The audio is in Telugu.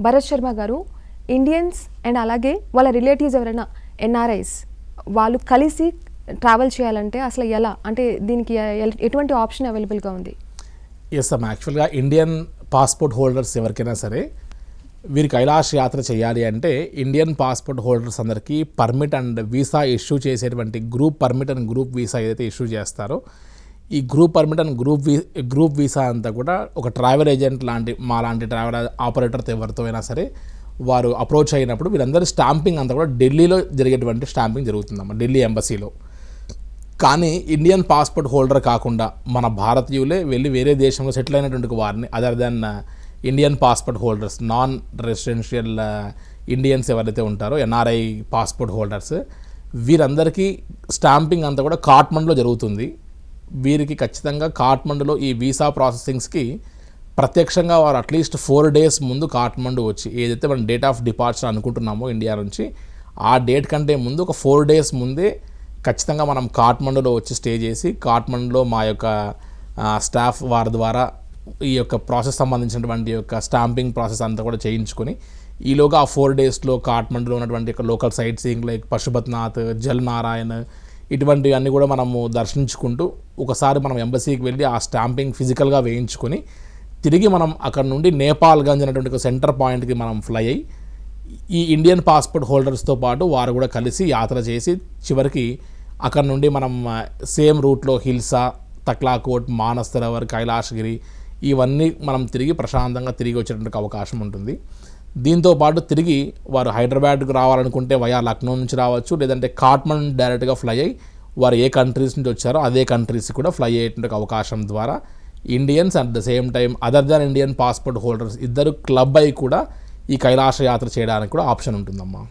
భరత్ శర్మ గారు, ఇండియన్స్ అండ్ అలాగే వాళ్ళ రిలేటివ్స్ ఎవరైనా ఎన్ఆర్ఐస్ వాళ్ళు కలిసి ట్రావెల్ చేయాలంటే అసలు ఎలా, అంటే దీనికి ఎటువంటి ఆప్షన్ అవైలబుల్గా ఉంది? ఎస్ అమ్మా, యాక్చువల్గా ఇండియన్ పాస్పోర్ట్ హోల్డర్స్ ఎవరికైనా సరే వీరు కైలాష్ యాత్ర చేయాలి అంటే ఇండియన్ పాస్పోర్ట్ హోల్డర్స్ అందరికీ పర్మిట్ అండ్ వీసా ఇష్యూ చేసేటువంటి group permit and group visa ఏదైతే ఇష్యూ చేస్తారో ఈ group permit and group visa అంతా కూడా ఒక ట్రావెల్ ఏజెంట్ లాంటి మా లాంటి ట్రావెల్ ఆపరేటర్తో ఎవరితో అయినా సరే వారు అప్రోచ్ అయినప్పుడు వీరందరూ స్టాంపింగ్ అంతా కూడా ఢిల్లీలో జరిగేటువంటి స్టాంపింగ్ జరుగుతుందమ్మా, ఢిల్లీ ఎంబసీలో. కానీ ఇండియన్ పాస్పోర్ట్ హోల్డర్ కాకుండా మన భారతీయులే వెళ్ళి వేరే దేశంలో సెటిల్ అయినటువంటి వారిని other then Indian passport holders, non residential Indians ఎవరైతే ఉంటారో ఎన్ఆర్ఐ పాస్పోర్ట్ హోల్డర్స్, వీరందరికీ స్టాంపింగ్ అంతా కూడా కాఠ్మండులో జరుగుతుంది. వీరికి ఖచ్చితంగా కాఠ్మండులో ఈ వీసా ప్రాసెసింగ్స్కి ప్రత్యక్షంగా వారు అట్లీస్ట్ 4 days ముందు కాఠ్మండు వచ్చి ఏదైతే మనం డేట్ ఆఫ్ డిపార్చర్ అనుకుంటున్నామో ఇండియా నుంచి ఆ డేట్ కంటే ముందు ఒక 4 days ముందే ఖచ్చితంగా మనం కాఠ్మండులో వచ్చి స్టే చేసి కాఠ్మండులో మా యొక్క స్టాఫ్ వారి ద్వారా ఈ యొక్క ప్రాసెస్ సంబంధించినటువంటి యొక్క స్టాంపింగ్ ప్రాసెస్ అంతా కూడా చేయించుకొని ఈలోగా ఆ 4 daysలో కాఠ్మండులో ఉన్నటువంటి యొక్క local sight seeing like Pashupatinath, Jal Narayan ఇటువంటివన్నీ కూడా మనము దర్శించుకుంటూ ఒకసారి మనం ఎంబసీకి వెళ్ళి ఆ స్టాంపింగ్ ఫిజికల్గా వేయించుకొని తిరిగి మనం అక్కడ నుండి నేపాల్గంజ్ అనేటువంటి ఒక సెంటర్ పాయింట్కి మనం ఫ్లై అయ్యి ఈ ఇండియన్ పాస్పోర్ట్ హోల్డర్స్తో పాటు వారు కూడా కలిసి యాత్ర చేసి చివరికి అక్కడ నుండి మనం సేమ్ రూట్లో హిల్సా, తక్లాకోట్, మానస్ సరోవర్, కైలాసగిరి ఇవన్నీ మనం తిరిగి ప్రశాంతంగా తిరిగి వచ్చేటువంటి అవకాశం ఉంటుంది. దీంతోపాటు తిరిగి వారు హైదరాబాద్కు రావాలనుకుంటే వయా లక్నో నుంచి రావచ్చు, లేదంటే కాఠ్మండు డైరెక్ట్గా ఫ్లై అయ్యి వారు ఏ కంట్రీస్ నుంచి వచ్చారో అదే కంట్రీస్ కూడా ఫ్లై అయ్యేటువంటి అవకాశం ద్వారా Indians at the same time other than Indian passport holders ఇద్దరు క్లబ్ అయి కూడా ఈ కైలాస యాత్ర చేయడానికి కూడా ఆప్షన్ ఉంటుందమ్మా.